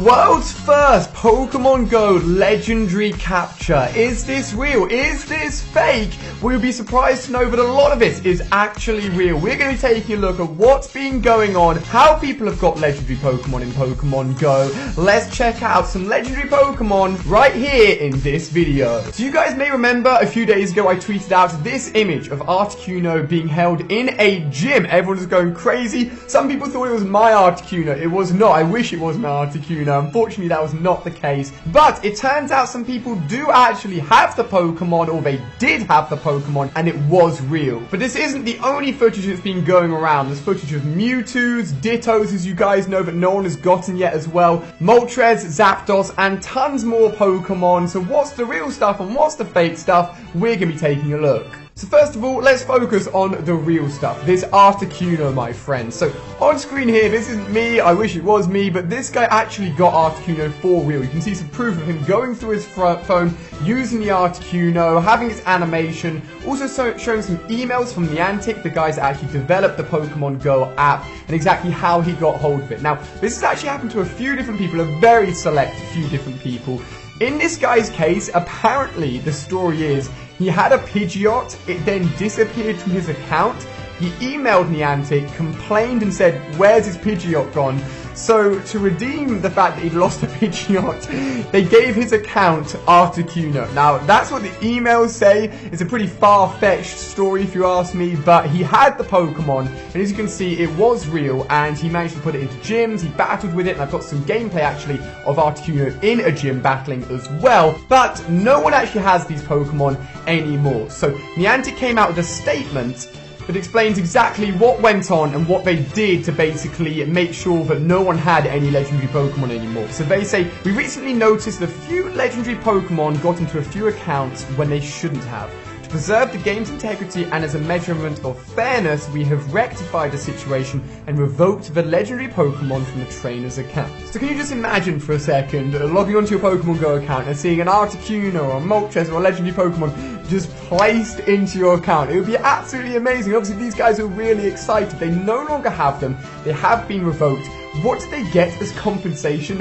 world's first Pokemon Go legendary capture. Is this real? Is this fake? We'll be surprised to know that a lot of it is actually real. We're going to be taking a look at what's been going on, how people have got legendary Pokemon in Pokemon Go. Let's check out some legendary Pokemon right here in this video. So you guys may remember a few days ago I tweeted out this image of Articuno being held in a gym. Everyone was going crazy. Some people thought it was my Articuno. It was not. I wish it was my Articuno. Unfortunately, that was not the case. But it turns out some people do actually have the Pokemon, or they did have the Pokemon, and it was real. But this isn't the only footage that's been going around. There's footage of Mewtwo's, Dittos, as you guys know, that no one has gotten yet as well, Moltres, Zapdos, and tons more Pokemon. So what's the real stuff and what's the fake stuff? We're going to be taking a look. So first of all, let's focus on the real stuff. This Articuno, my friends. So on screen here, this isn't me. I wish it was me, but this guy actually got Articuno for real. You can see some proof of him going through his phone, using the Articuno, having its animation, also showing some emails from Niantic, the guys that actually developed the Pokemon Go app, and exactly how he got hold of it. Now, this has actually happened to a few different people, a very select few different people. In this guy's case, apparently the story is he had a Pidgeot, it then disappeared from his account. He emailed Niantic, complained and said, "Where's his Pidgeot gone?" So to redeem the fact that he'd lost a Pidgeot, they gave his account Articuno. Now that's what the emails say. It's a pretty far-fetched story if you ask me, but he had the Pokemon, and as you can see, it was real, and he managed to put it into gyms. He battled with it, and I've got some gameplay actually of Articuno in a gym battling as well. But no one actually has these Pokemon anymore. So Niantic came out with a statement that explains exactly what went on and what they did to basically make sure that no one had any legendary Pokemon anymore. So they say, "We recently noticed a few legendary Pokemon got into a few accounts when they shouldn't have. To preserve the game's integrity and as a measurement of fairness, we have rectified the situation and revoked the legendary Pokemon from the trainer's account." So can you just imagine for a second logging onto your Pokemon Go account and seeing an Articuno or a Moltres or a legendary Pokemon just placed into your account? It would be absolutely amazing. Obviously, these guys are really excited. They no longer have them. They have been revoked. What did they get as compensation?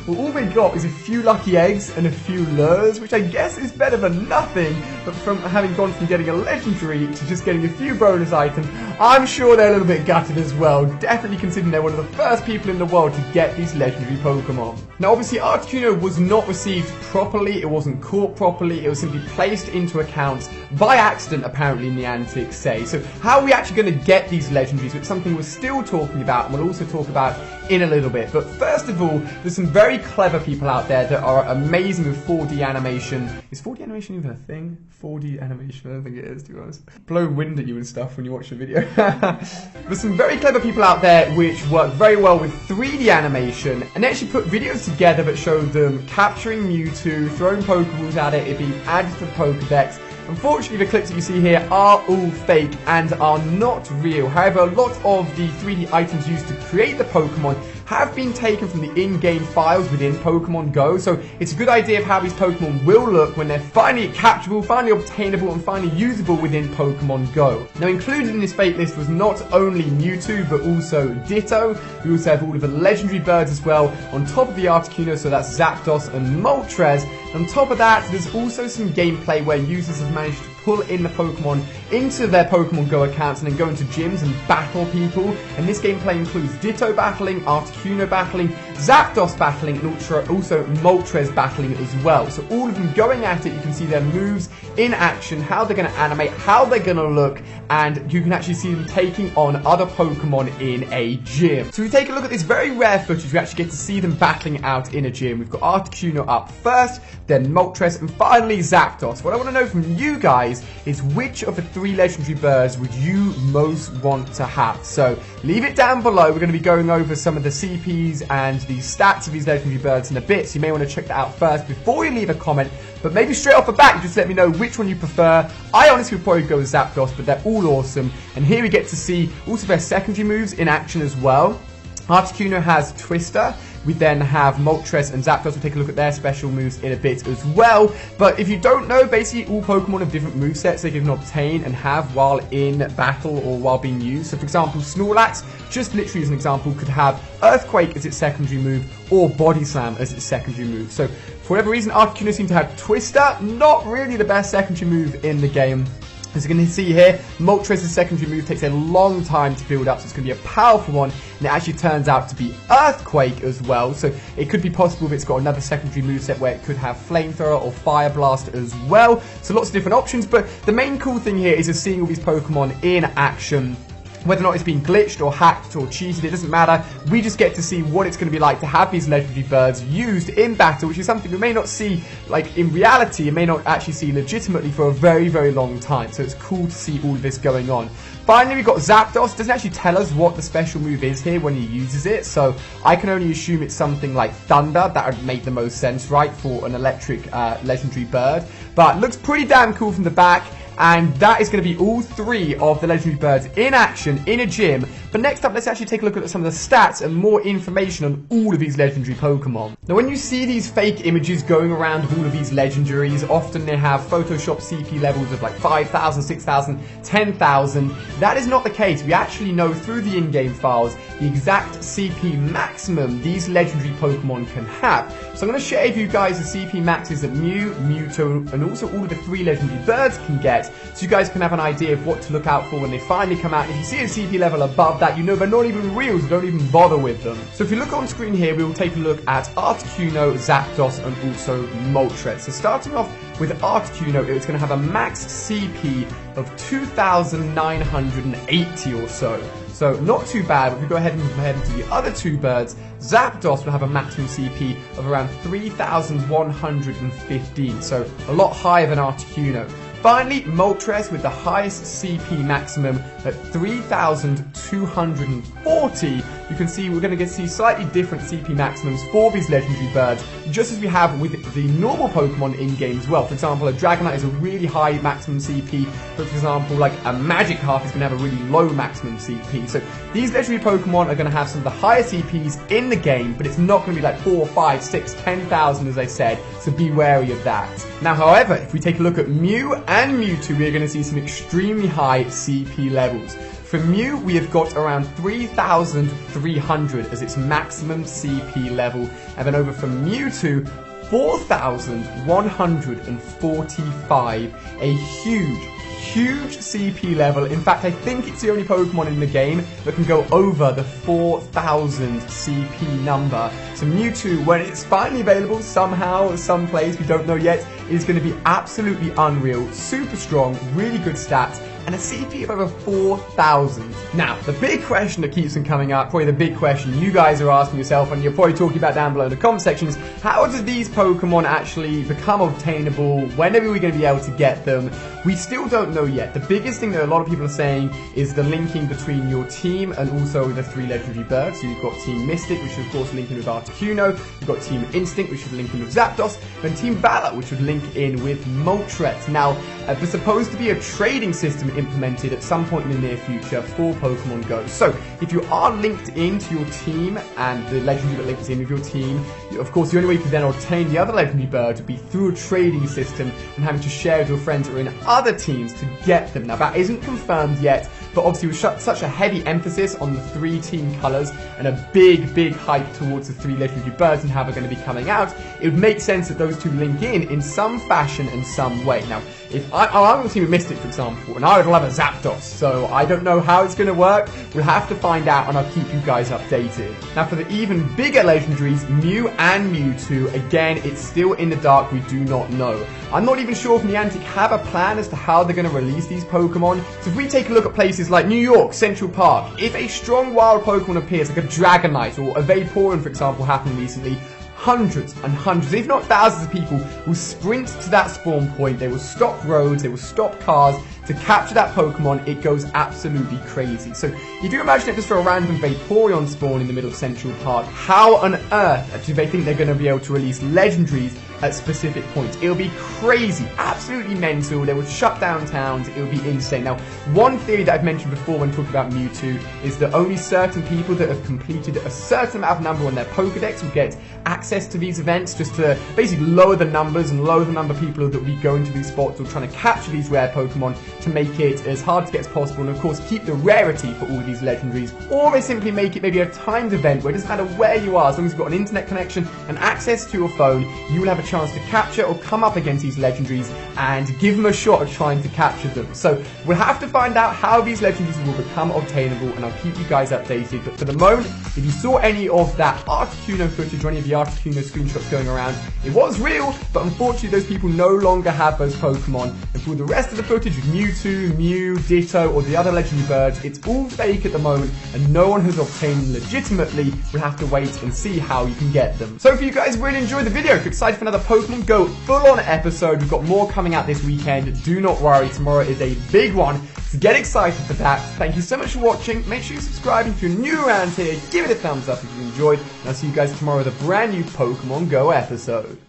Well, all they got is a few lucky eggs and a few lures, which I guess is better than nothing. But from having gone from getting a legendary to just getting a few bonus items, I'm sure they're a little bit gutted as well. Definitely considering they're one of the first people in the world to get these legendary Pokemon. Now, obviously, Articuno was not received properly. It wasn't caught properly. It was simply placed into accounts by accident, apparently, Niantic say. So how are we actually going to get these legendaries? It's something we're still talking about, and we'll also talk about in a little bit. But first of all, there's some very clever people out there that are amazing with 4D animation. Is 4D animation even a thing? 4D animation? I don't think it is, to be honest. Blow wind at you and stuff when you watch the video. There's some very clever people out there which work very well with 3D animation, and they actually put videos together that show them capturing Mewtwo, throwing Pokeballs at it being added to the Pokedex. Unfortunately, the clips that you see here are all fake and are not real. However, a lot of the 3D items used to create the Pokemon have been taken from the in-game files within Pokemon Go, so it's a good idea of how these Pokemon will look when they're finally capturable, finally obtainable, and finally usable within Pokemon Go. Now, included in this fake list was not only Mewtwo, but also Ditto. We also have all of the legendary birds as well, on top of the Articuno, so that's Zapdos and Moltres. On top of that, there's also some gameplay where users have managed to pull in the Pokemon into their Pokemon Go accounts and then go into gyms and battle people. And this gameplay includes Ditto battling, Articuno battling, Zapdos battling, and also Moltres battling as well. So all of them going at it, you can see their moves in action, how they're going to animate, how they're going to look, and you can actually see them taking on other Pokemon in a gym. So if we take a look at this very rare footage, we actually get to see them battling out in a gym. We've got Articuno up first, then Moltres, and finally Zapdos. What I want to know from you guys is which of the 3 legendary birds would you most want to have? So leave it down below. We're going to be going over some of the CPs and the stats of these legendary birds in a bit, so you may want to check that out first before you leave a comment. But maybe straight off the bat, just let me know which one you prefer. I honestly would probably go with Zapdos, but they're all awesome. And here we get to see also their secondary moves in action as well. Articuno has Twister. We then have Moltres and Zapdos. We'll take a look at their special moves in a bit as well. But if you don't know, basically all Pokemon have different movesets they can obtain and have while in battle or while being used. So for example, Snorlax, just literally as an example, could have Earthquake as its secondary move or Body Slam as its secondary move. So for whatever reason, Articuno seems to have Twister, not really the best secondary move in the game. As you can see here, Moltres' secondary move takes a long time to build up, so it's going to be a powerful one, and it actually turns out to be Earthquake as well, so it could be possible if it's got another secondary moveset where it could have Flamethrower or Fire Blast as well, so lots of different options, but the main cool thing here is just seeing all these Pokemon in action. Whether or not it's been glitched or hacked or cheated, it doesn't matter. We just get to see what it's going to be like to have these legendary birds used in battle, which is something we may not see, like, in reality, and may not actually see legitimately for a very, very long time. So it's cool to see all of this going on. Finally, we've got Zapdos. It doesn't actually tell us what the special move is here when he uses it, so I can only assume it's something like Thunder. That would make the most sense, right, for an electric legendary bird. But looks pretty damn cool from the back. And that is going to be all three of the legendary birds in action in a gym. But next up, let's actually take a look at some of the stats and more information on all of these legendary Pokemon. Now, when you see these fake images going around of all of these legendaries, often they have Photoshop CP levels of like 5,000, 6,000, 10,000. That is not the case. We actually know through the in-game files the exact CP maximum these legendary Pokemon can have. So I'm going to share with you guys the CP maxes that Mew, Mewtwo, and also all of the three legendary birds can get, so you guys can have an idea of what to look out for when they finally come out. And if you see a CP level above that, you know they're not even real, so don't even bother with them. So if you look on screen here, we will take a look at Articuno, Zapdos, and also Moltres. So starting off with Articuno, it's going to have a max CP of 2,980 or so. So not too bad. If we go ahead and compare them to the other two birds, Zapdos will have a maximum CP of around 3,115, so a lot higher than Articuno. Finally, Moltres with the highest CP maximum at 3,240. You can see we're going to see slightly different CP maximums for these legendary birds, just as we have with the normal Pokemon in-game as well. For example, a Dragonite is a really high maximum CP, but for example, like a Magikarp is going to have a really low maximum CP. So these legendary Pokemon are going to have some of the higher CPs in the game, but it's not going to be like 4, 5, 6, 10,000 as I said, so be wary of that. Now, however, if we take a look at Mew and Mewtwo, we're going to see some extremely high CP levels. For Mew, we have got around 3,300 as its maximum CP level, and then over for Mewtwo, 4,145, a huge CP level. In fact, I think it's the only Pokemon in the game that can go over the 4,000 CP number. So Mewtwo, when it's finally available somehow, someplace, we don't know yet, is going to be absolutely unreal, super strong, really good stats, and a CP of over 4,000. Now, the big question that keeps on coming up, probably the big question you guys are asking yourself, and you're probably talking about down below in the comment sections, how do these Pokemon actually become obtainable? When are we going to be able to get them? We still don't know yet. The biggest thing that a lot of people are saying is the linking between your team and also the three legendary birds. So you've got Team Mystic, which is of course linking with Articuno, you've got Team Instinct, which is linking with Zapdos, and Team Valor, which would link in with Moltres. Now, there's supposed to be a trading system implemented at some point in the near future for Pokemon Go. So if you are linked into your team and the legendary that links in with your team, of course the only way you can then obtain the other legendary bird would be through a trading system and having to share with your friends that are in other teams to get them. Now that isn't confirmed yet, but obviously with such a heavy emphasis on the three team colours and a big hype towards the three legendary birds and how they're going to be coming out, it would make sense that those two link in some fashion and some way. Now, if I'm on a team with Mystic, for example, and I would love a Zapdos, so I don't know how it's going to work. We'll have to find out, and I'll keep you guys updated. Now, for the even bigger legendaries, Mew and Mewtwo, again, it's still in the dark. We do not know. I'm not even sure if Niantic have a plan as to how they're going to release these Pokemon. So if we take a look at places like New York, Central Park, if a strong wild Pokemon appears, like a Dragonite or a Vaporeon, for example, happened recently, hundreds and hundreds, if not thousands of people will sprint to that spawn point. They will stop roads, they will stop cars to capture that Pokemon. It goes absolutely crazy. So if you imagine it just for a random Vaporeon spawn in the middle of Central Park, how on earth do they think they're going to be able to release legendaries at specific points. It'll be crazy, absolutely mental. They will shut down towns. It'll be insane. Now, one theory that I've mentioned before when talking about Mewtwo is that only certain people that have completed a certain amount of number on their Pokedex will get access to these events, just to basically lower the numbers and lower the number of people that will be going to these spots or trying to capture these rare Pokemon to make it as hard to get as possible, and of course keep the rarity for all of these legendaries. Or they simply make it maybe a timed event where it doesn't matter where you are, as long as you've got an internet connection and access to your phone, you will have a chance to capture or come up against these legendaries and give them a shot at trying to capture them. So we'll have to find out how these legendaries will become obtainable, and I'll keep you guys updated. But for the moment, if you saw any of that Articuno footage or any of the Articuno screenshots going around, it was real, but unfortunately those people no longer have those Pokemon. And for the rest of the footage with Mewtwo, Mew, Ditto, or the other legendary birds, it's all fake at the moment, and no one has obtained them legitimately. We'll have to wait and see how you can get them. So if you guys really enjoyed the video, if you're excited for another Pokemon Go full-on episode, we've got more coming out this weekend. Do not worry, tomorrow is a big one, so get excited for that. Thank you so much for watching. Make sure you subscribe if you're new around here. Give it a thumbs up if you enjoyed, and I'll see you guys tomorrow with a brand new Pokemon Go episode.